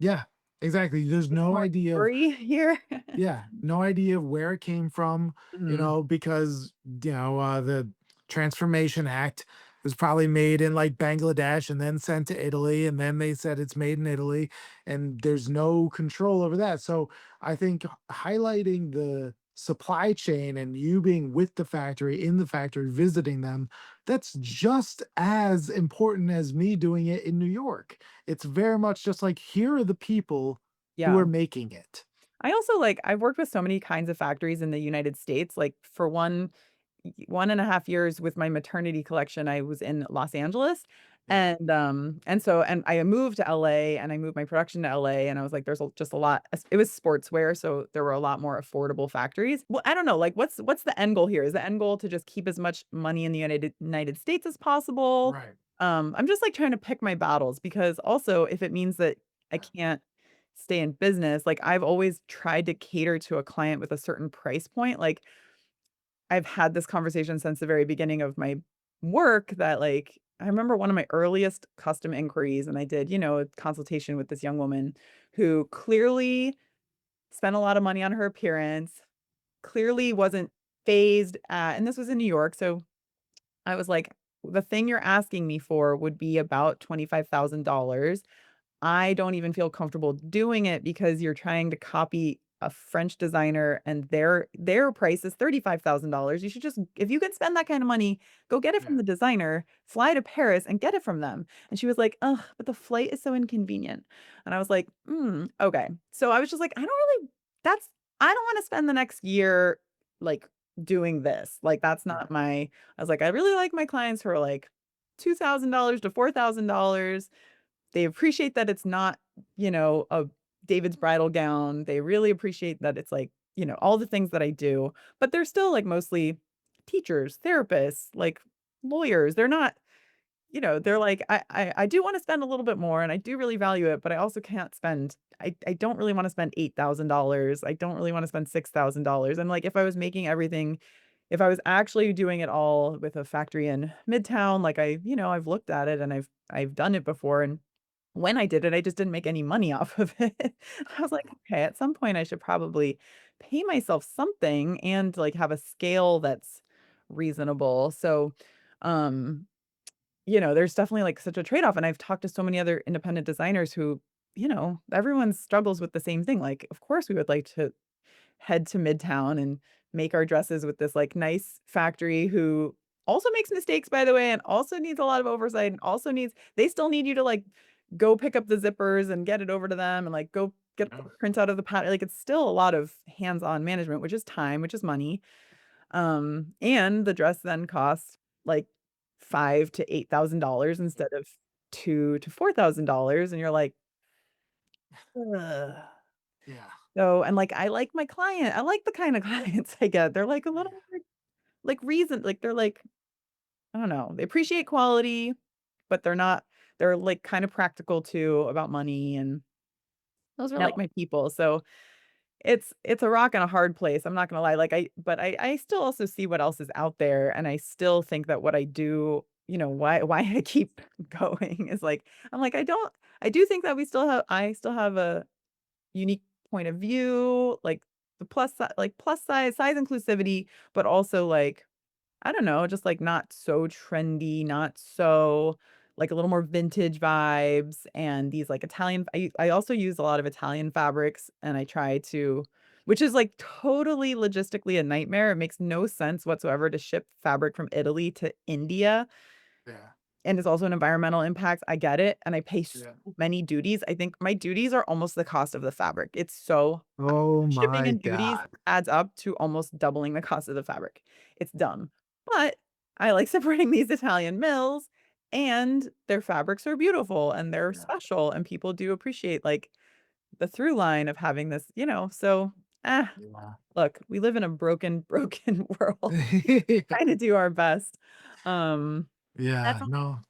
Yeah. Exactly. There's any no more idea of story here?" yeah, no idea of where it came from, Mhm. because, the Transformation Act was probably made in like Bangladesh and then sent to Italy, and then they said it's made in Italy, and there's no control over that. So I think highlighting the supply chain and you being with the factory, in the factory, visiting them, that's just as important as me doing it in New York. It's very much just like, here are the people who Yeah. are making it. I also like I've worked with so many kinds of factories in the United States. Like for 1.5 years with my maternity collection, I was in Los Angeles. Yeah. And I moved to LA and I moved my production to LA and I was like, just a lot. It was sportswear, so there were a lot more affordable factories. Well, I don't know, like what's the end goal here? Is the end goal to just keep as much money in the United States as possible? Right. I'm just like trying to pick my battles because also if it means that I Yeah. can't stay in business, like I've always tried to cater to a client with a certain price point. Like I've had this conversation since the very beginning of my work that like I remember one of my earliest custom inquiries and I did, a consultation with this young woman who clearly spent a lot of money on her appearance, clearly wasn't phased at, and this was in New York, so I was like, the thing you're asking me for would be about $25,000. I don't even feel comfortable doing it because you're trying to copy a French designer and their price is $35,000. You should just if you can spend that kind of money, go get it from Yeah. the designer, fly to Paris and get it from them. And she was like, "Ugh, but the flight is so inconvenient." And I was like, okay." So I was just like, that's I don't want to spend the next year like doing this. Like that's Yeah. not my I was like, I really like my clients who are like $2,000 to $4,000. They appreciate that it's not, a David's bridal gown. They really appreciate that it's like, all the things that I do, but they're still like mostly teachers, therapists, like lawyers. They're not, they're like, I do want to spend a little bit more and I do really value it, but I also can't spend, I don't really want to spend $8,000. I don't really want to spend $6,000. And like, if I was actually doing it all with a factory in Midtown, like I've looked at it and I've done it before. And when I did it, I just didn't make any money off of it. I was like, "Okay, at some point I should probably pay myself something and, like, have a scale that's reasonable." So, um, there's definitely, like, such a trade-off, and I've talked to so many other independent designers who, everyone struggles with the same thing. Like, of course, we would like to head to Midtown and make our dresses with this, like, nice factory who also makes mistakes, by the way, and also needs a lot of oversight and also needs they still need you to, like, go pick up the zippers and get it over to them and, like, go get the Yeah. prints out of the pattern. Like, it's still a lot of hands-on management, which is time, which is money. And the dress then costs, like, five to $8,000 instead of 2 to $4,000, and you're like, "Ugh." Yeah. So and, like, I like the kind of clients I get. They're, like, a little more, like, they're, like, I don't know, they appreciate quality, but they're, like, kind of practical too about money, and those are, like, Now, my people. So it's a rock and a hard place, I'm not gonna lie, like, I still also see what else is out there, and I still think that what I do, why I keep going is, like, I'm like, I do think that I still have a unique point of view, like the plus size inclusivity, but also like, I don't know, just like not so trendy, not so like a little more vintage vibes and these like I also use a lot of Italian fabrics and I try to which is like totally logistically a nightmare. It makes no sense whatsoever to ship fabric from Italy to India yeah. and it's also an environmental impact, I get it, and I pay so Yeah. many duties. I think my duties are almost the cost of the fabric. It's so Oh shipping my and duties god. adds up to almost doubling the cost of the fabric. It's dumb. But I like supporting these Italian mills, and their fabrics are beautiful, and they're Yeah. special, and people do appreciate, like, the through line of having this, so, ah, Yeah. look, we live in a broken, broken world. Trying to do our best. Um, Yeah, That's all no.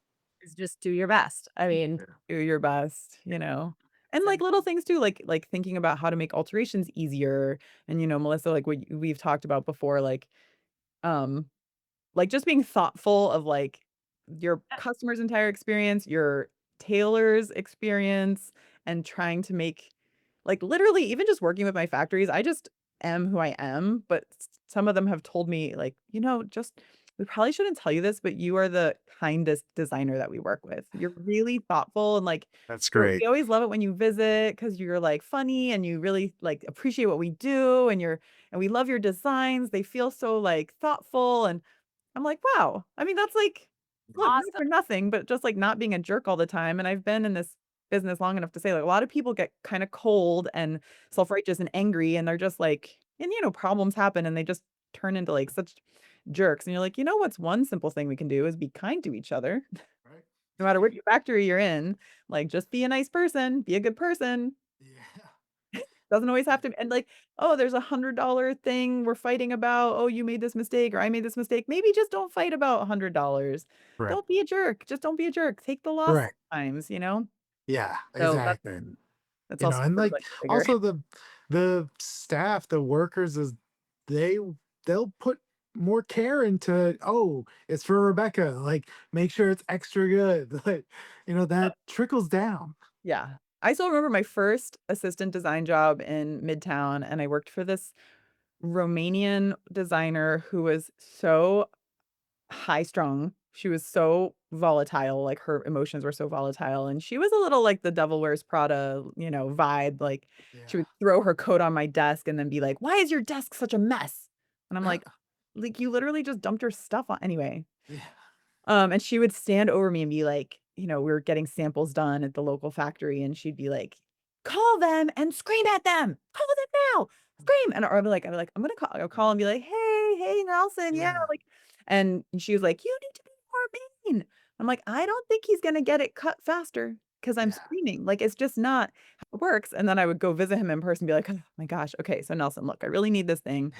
is just do your best. I mean, Yeah. do your best. And, like, little things too, like thinking about how to make alterations easier, and, Melissa, like, what we've talked about before, um like, just being thoughtful of, like, your customer's entire experience, your tailor's experience, and trying to make literally, even just working with my factories, I just am who I am, but some of them have told me, like, just we probably shouldn't tell you this, but you are the kindest designer that we work with. You're really thoughtful and That's we great. always love it when you visit because you're like funny and you really appreciate what we do and we love your designs. They feel so thoughtful and I'm like, "Wow." I mean, that's look, not awesome. for nothing, but just, not being a jerk all the time, and I've been in this business long enough to say, a lot of people get kinda cold and self-righteous and angry, and they're just problems happen, and they just turn into, such jerks, and you're like, "You know what's one simple thing we can do is be kind to each other, Right? no matter what factory you're in, just be a nice person, be a good person." Yeah. Doesn't always Yeah. have to and "Oh, there's $100 thing we're fighting about. Oh, you made this mistake or I made this mistake." Maybe just don't fight about $100. Correct. Don't be a jerk. Just don't be a jerk. Take the loss Correct. sometimes. Yeah, So exactly. that's You know, also and sort of like the bigger also the staff, the workers is they they'll put more care into, oh, it's for Rebecca. Like make sure it's extra good. Like, that trickles down. Yeah. I still remember my first assistant design job in Midtown, and I worked for this Romanian designer who was so high strung. She was so volatile, her emotions were so volatile, and she was a little like the Devil Wears Prada, vibe, she Yeah. would throw her coat on my desk and then be like, "Why is your desk such a mess?" And I'm like, "You literally just dumped your stuff on" anyway. Yeah. And she would stand over me and be like, we were getting samples done at the local factory, and she'd be like, "Call them and scream at them. Call them now. Scream." And I'd be like, I'll call and be like, "Hey, Nelson, yeah," Yeah. and she was like, "You need to be more mean." I'm like, "I don't think he's gonna get it cut faster because 'cause I'm Yeah. screaming." It's just not how it works, and then I would go visit him in person and be like, "Oh my gosh, okay, so Nelson, look, I really need this thing.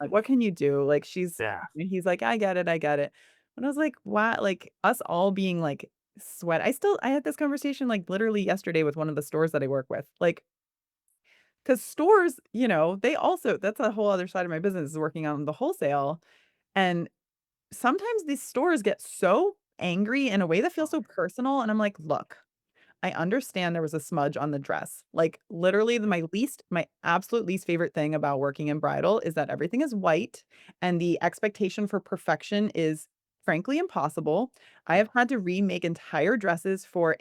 What can you do?" Yeah. And he's like, I get it." And I was like, "Wow," us all being sweat I had this conversation literally yesterday with one of the stores that I work with. Because stores, they also that's a whole other side of my business is working on the wholesale. And sometimes these stores get so angry in a way that feels so personal. And I'm like, look, I understand there was a smudge on the dress. Literally my absolute least favorite thing about working in bridal is that everything is white and the expectation for perfection is frankly impossible. I Yeah. have had to remake entire dresses for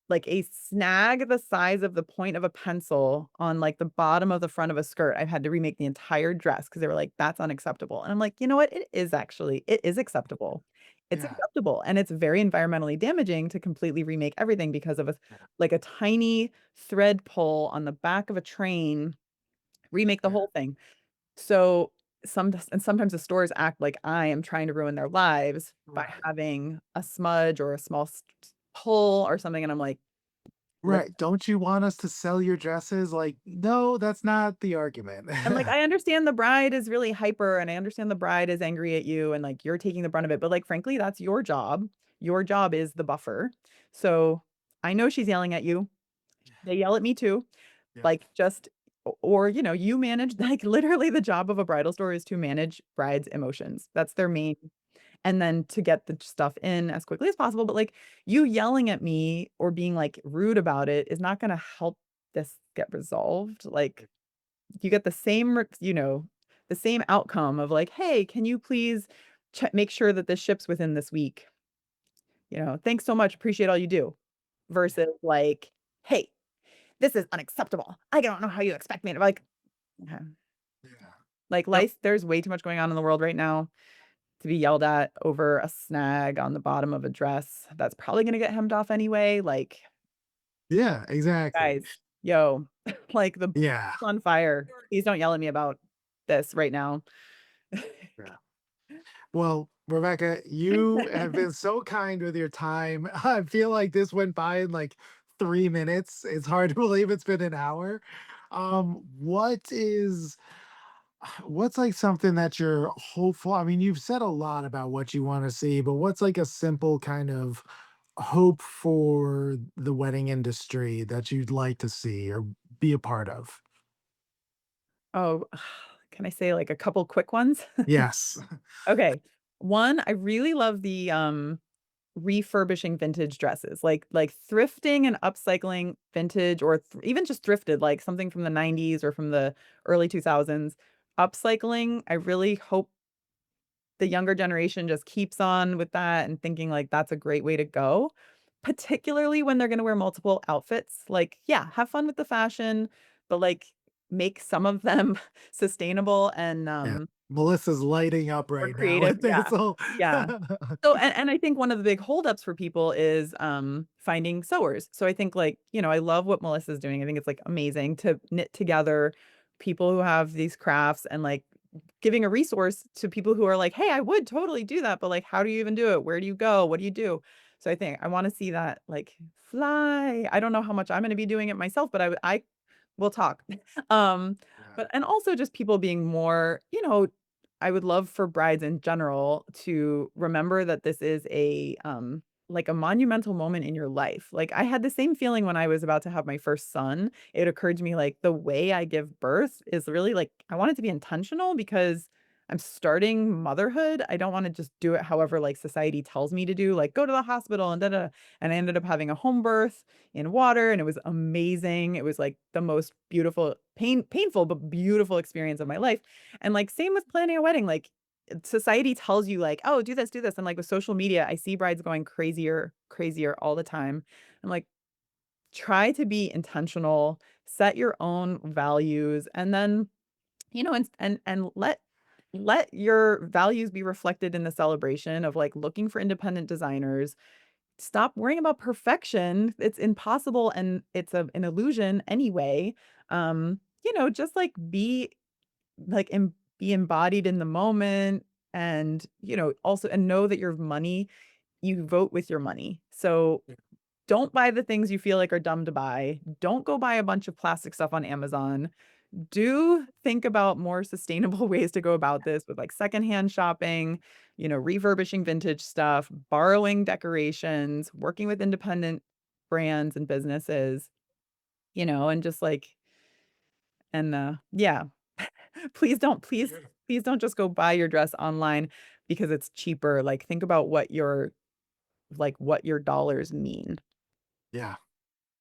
like a snag the size of the point of a pencil on, the bottom of the front of a skirt. I've had to remake the entire dress because they were like, "That's unacceptable." And I'm like, "You know what? It is acceptable. It's Yeah. acceptable, and it's very environmentally damaging to completely remake everything because of Yeah. a tiny thread pull on the back of a train, remake the Yeah. whole thing." So, sometimes the stores act like I am trying to ruin their lives by Right. having a smudge or a small pull or something, and I'm like, Right. Don't you want us to sell your dresses? Like, no, that's not the argument. And, I understand the bride is really hyper, and I understand the bride is angry at you, and, you're taking the brunt of it, but, frankly, that's your job. Your job is the buffer. So, I know she's yelling at you. They yell at me too. Yep. Just or, you manage literally the job of a bridal store is to manage bride's emotions. That's their main and then to get the stuff in as quickly as possible, but, you yelling at me or being, rude about it is not gonna help this get resolved. You get the same the same outcome of "Hey, can you please make sure that this ships within this week?" "Thanks so much, appreciate all you do." Yeah. Versus "Hey, this is unacceptable. I don't know how you expect me to" okay. Yeah. Yep. Life there's way too much going on in the world right now to be yelled at over a snag on the bottom of a dress that's probably gonna get hemmed off anyway, Yeah, exactly. guys, yo, the Yeah. on fire. Please don't yell at me about this right now. Yeah. Well, Rebecca, you have been so kind with your time. I feel like this went by in like 3 minutes. It's hard to believe it's been an hour. What is what's like something that you're hopeful? I mean, you've said a lot about what you want to see, but what's like a simple kind of hope for the wedding industry that you'd like to see or be a part of? Oh, can I say like a couple quick ones? Yes. Okay. One, I really love the, refurbishing vintage dresses, like thrifting and upcycling vintage or even just thrifted, like something from the 90s or from the early 2000s. Upcycling, I really hope the younger generation just keeps on with that and thinking like that's a great way to go, particularly when they're gonna wear multiple outfits. Like, yeah, have fun with the fashion, but like make some of them sustainable and Yeah. Melissa's lighting up more right now creative. with this Yeah. whole Yeah. So and I think one of the big holdups for people is, finding sewers. So I think, like, I love what Melissa's doing. I think it's, like, amazing to knit together people who have these crafts and, like, giving a resource to people who are like, "Hey, I would totally do that, but, like, how do you even do it? Where do you go? What do you do?" So I think I wanna see that, like, fly. I don't know how much I'm gonna be doing it myself, but I will talk. Um, Yeah. but and also just people being more, I would love for brides in general to remember that this is like a monumental moment in your life. Like I had the same feeling when I was about to have my first son. It occurred to me like the way I give birth is really like I want it to be intentional because I'm starting motherhood. I don't want to just do it however like society tells me to do, like go to the hospital and da da. And I ended up having a home birth in water and it was amazing. It was like the most beautiful, painful but beautiful experience of my life. And, like, same with planning a wedding, like, society tells you, like, "Oh, do this," and, like, with social media, I see brides going crazier, crazier all the time. I'm like, try to be intentional, set your own values, and then, and let your values be reflected in the celebration of, like, looking for independent designers. Stop worrying about perfection, it's impossible and it's an illusion anyway. Just, like, be embodied in the moment and, also and know that your money you vote with your money. So, don't buy the things you feel like are dumb to buy. Don't go buy a bunch of plastic stuff on Amazon. Do think about more sustainable ways to go about this with, like, secondhand shopping, refurbishing vintage stuff, borrowing decorations, working with independent brands and businesses, and just, like and, yeah. Please don't please don't just go buy your dress online because it's cheaper, like, think about what your dollars mean. Yeah,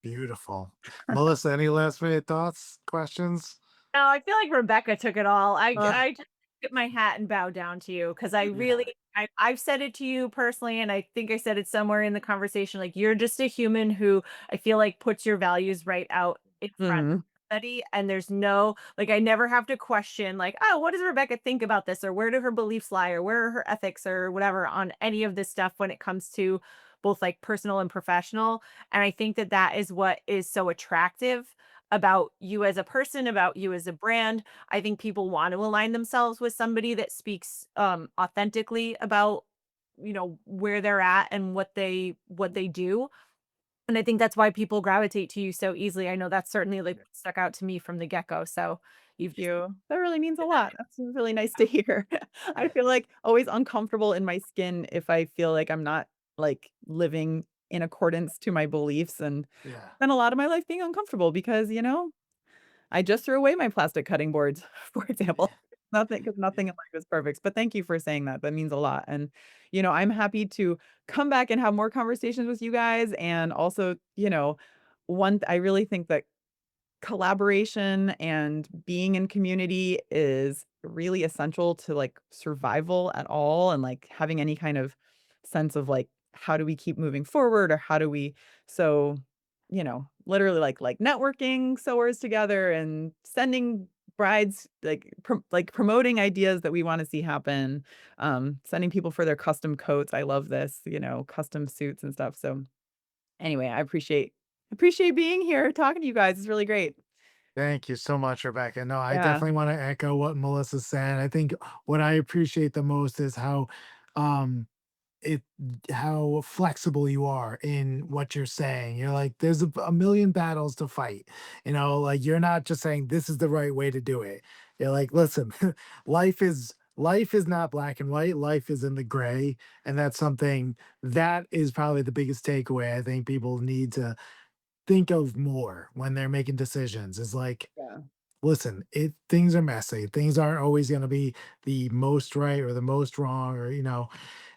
beautiful. Melissa, any last minute thoughts, questions? No, I feel like Rebecca took it all. Uh, I just tip my hat and bow down to you because I yeah, really I've said it to you personally, and I think I said it somewhere in the conversation. Like you're just a human who I feel like puts your values right out in front of Mhm. everybody, and there's no like I never have to question like, oh, what does Rebecca think about this, or where do her beliefs lie, or where are her ethics, or whatever on any of this stuff when it comes to both like personal and professional. And I think that that is what is so attractive about you as a person, about you as a brand. I think people want to align themselves with somebody that speaks authentically about where they're at and what they do. And I think that's why people gravitate to you so easily. I know that's certainly like what stuck out to me from the get-go. So you've just You. That really means a lot. That's really nice to hear. I feel, like, always uncomfortable in my skin if I feel like I'm not, like, living in accordance to my beliefs and yeah, spent a lot of my life being uncomfortable because, I just threw away my plastic cutting boards, for example. Nothing because nothing in life is perfect, but thank you for saying that, that means a lot, and, I'm happy to come back and have more conversations with you guys, and also, I really think that collaboration and being in community is really essential to, like, survival at all and, like, having any kind of sense of, like, how do we keep moving forward or how do we so, literally, like networking sewers together and sending brides, like, promoting ideas that we wanna see happen, sending people for their custom coats, I love this, custom suits and stuff, so, anyway, I appreciate being here, talking to you guys, it's really great. thank you so much, Rebecca. No, I Yeah. definitely want to echo what Melissa said. I think what I appreciate the most is how um it how flexible you are in what you're saying. You're like, there's a million battles to fight. Like you're not just saying this is the right way to do it. You're like, listen, life is not black and white. Life is in the gray. And that's something that is probably the biggest takeaway I think people need to think of more when they're making decisions is like, Yeah. listen, it things are messy. Things aren't always going to be the most right or the most wrong, or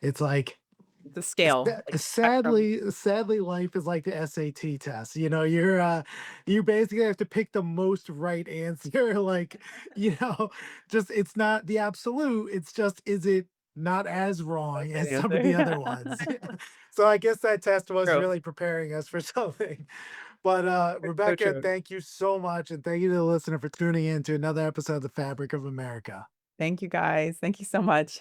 it's like, The scale, like spectrum. sadly, life is like the SAT test. You basically have to pick the most right answer. Like, you know, just it's not the absolute. It's just, is it not as wrong Good as some of the other ones? answer. So I guess that test was True. really preparing us for something. But So Rebecca, true. thank you so much, and thank you to the listener for tuning in to another episode of The Fabric of America. Thank you guys. Thank you so much.